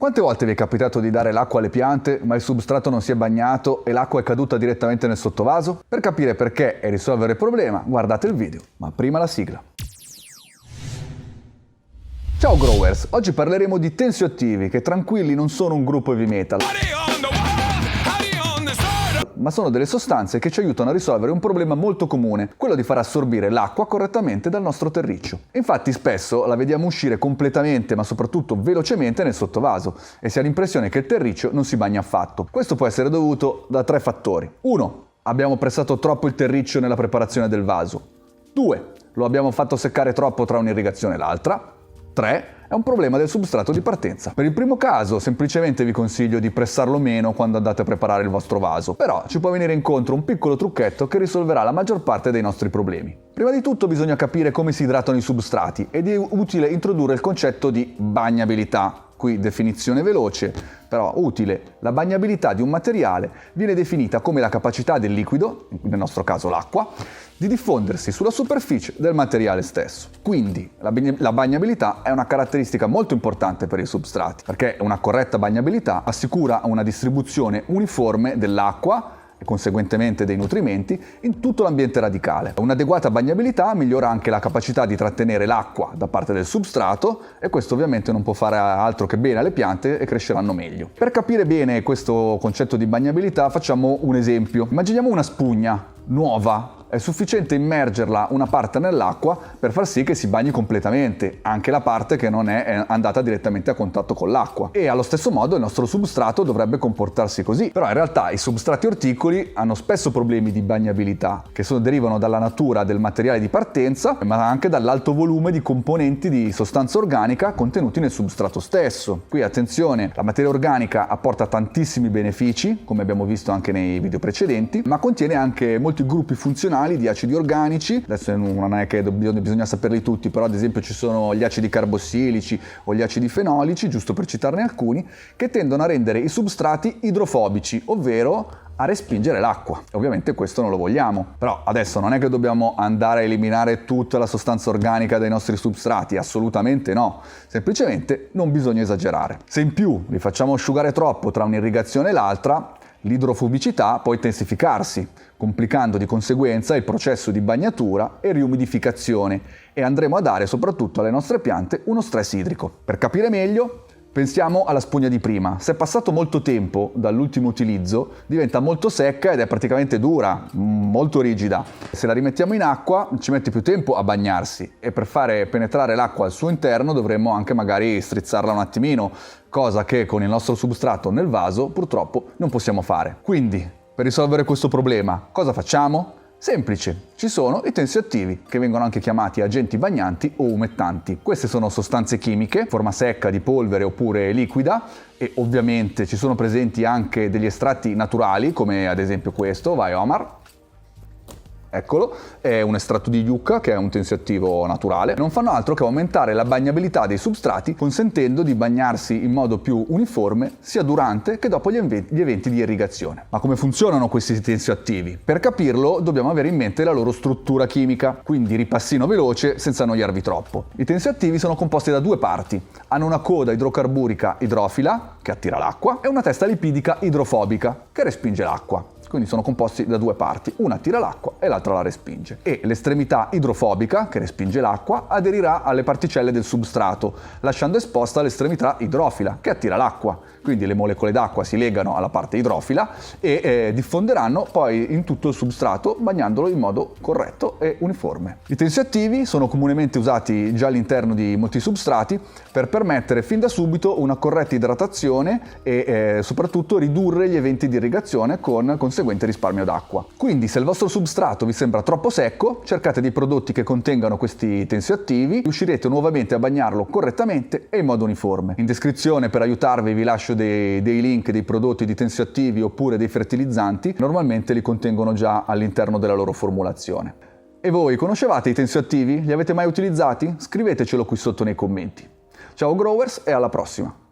Quante volte vi è capitato di dare l'acqua alle piante, ma il substrato non si è bagnato e l'acqua è caduta direttamente nel sottovaso? Per capire perché e risolvere il problema, guardate il video, ma prima la sigla. Ciao growers, oggi parleremo di tensioattivi che tranquilli non sono un gruppo heavy metal, ma sono delle sostanze che ci aiutano a risolvere un problema molto comune, quello di far assorbire l'acqua correttamente dal nostro terriccio. Infatti spesso la vediamo uscire completamente, ma soprattutto velocemente nel sottovaso e si ha l'impressione che il terriccio non si bagni affatto. Questo può essere dovuto da 3 fattori. 1. Abbiamo pressato troppo il terriccio nella preparazione del vaso. 2. Lo abbiamo fatto seccare troppo tra un'irrigazione e l'altra. 3. È un problema del substrato di partenza. Per il primo caso, semplicemente vi consiglio di pressarlo meno quando andate a preparare il vostro vaso, però ci può venire incontro un piccolo trucchetto che risolverà la maggior parte dei nostri problemi. Prima di tutto bisogna capire come si idratano i substrati ed è utile introdurre il concetto di bagnabilità. Qui definizione veloce, però utile. La bagnabilità di un materiale viene definita come la capacità del liquido, nel nostro caso l'acqua, di diffondersi sulla superficie del materiale stesso. Quindi la bagnabilità è una caratteristica molto importante per i substrati, perché una corretta bagnabilità assicura una distribuzione uniforme dell'acqua e conseguentemente dei nutrimenti in tutto l'ambiente radicale. Un'adeguata bagnabilità migliora anche la capacità di trattenere l'acqua da parte del substrato e questo ovviamente non può fare altro che bene alle piante e cresceranno meglio. Per capire bene questo concetto di bagnabilità facciamo un esempio. Immaginiamo una spugna nuova. È sufficiente immergerla una parte nell'acqua per far sì che si bagni completamente, anche la parte che non è andata direttamente a contatto con l'acqua. E allo stesso modo il nostro substrato dovrebbe comportarsi così. Però in realtà i substrati orticoli hanno spesso problemi di bagnabilità, che derivano dalla natura del materiale di partenza, ma anche dall'alto volume di componenti di sostanza organica contenuti nel substrato stesso. Qui attenzione, la materia organica apporta tantissimi benefici, come abbiamo visto anche nei video precedenti, ma contiene anche molti gruppi funzionali di acidi organici. Adesso non è che bisogna saperli tutti, però ad esempio ci sono gli acidi carbossilici o gli acidi fenolici, giusto per citarne alcuni, che tendono a rendere i substrati idrofobici, ovvero a respingere l'acqua. Ovviamente questo non lo vogliamo. Però adesso non è che dobbiamo andare a eliminare tutta la sostanza organica dai nostri substrati, assolutamente no. Semplicemente non bisogna esagerare. Se in più li facciamo asciugare troppo tra un'irrigazione e l'altra, l'idrofobicità può intensificarsi, complicando di conseguenza il processo di bagnatura e riumidificazione e andremo a dare soprattutto alle nostre piante uno stress idrico. Per capire meglio, pensiamo alla spugna di prima. Se è passato molto tempo dall'ultimo utilizzo, diventa molto secca ed è praticamente dura, molto rigida. Se la rimettiamo in acqua ci mette più tempo a bagnarsi e per fare penetrare l'acqua al suo interno dovremmo anche magari strizzarla un attimino, cosa che con il nostro substrato nel vaso purtroppo non possiamo fare. Quindi, per risolvere questo problema, cosa facciamo? Semplice, ci sono i tensioattivi, che vengono anche chiamati agenti bagnanti o umettanti. Queste sono sostanze chimiche, forma secca, di polvere oppure liquida, e ovviamente ci sono presenti anche degli estratti naturali, come ad esempio questo, Vyomar. Eccolo, è un estratto di yucca che è un tensioattivo naturale. Non fanno altro che aumentare la bagnabilità dei substrati, consentendo di bagnarsi in modo più uniforme sia durante che dopo gli eventi di irrigazione. Ma come funzionano questi tensioattivi? Per capirlo dobbiamo avere in mente la loro struttura chimica, quindi ripassino veloce senza annoiarvi troppo. I tensioattivi sono composti da 2 parti. Hanno una coda idrocarburica idrofila, che attira l'acqua, e una testa lipidica idrofobica, che respinge l'acqua. Quindi sono composti da 2 parti, una attira l'acqua e l'altra la respinge. E l'estremità idrofobica, che respinge l'acqua, aderirà alle particelle del substrato, lasciando esposta l'estremità idrofila, che attira l'acqua. Quindi le molecole d'acqua si legano alla parte idrofila e diffonderanno poi in tutto il substrato, bagnandolo in modo corretto e uniforme. I tensioattivi sono comunemente usati già all'interno di molti substrati per permettere fin da subito una corretta idratazione e soprattutto ridurre gli eventi di irrigazione con conseguente risparmio d'acqua. Quindi se il vostro substrato vi sembra troppo secco, cercate dei prodotti che contengano questi tensioattivi, riuscirete nuovamente a bagnarlo correttamente e in modo uniforme. In descrizione per aiutarvi vi lascio dei link dei prodotti di tensioattivi oppure dei fertilizzanti, normalmente li contengono già all'interno della loro formulazione. E voi conoscevate i tensioattivi? Li avete mai utilizzati? Scrivetecelo qui sotto nei commenti. Ciao growers e alla prossima!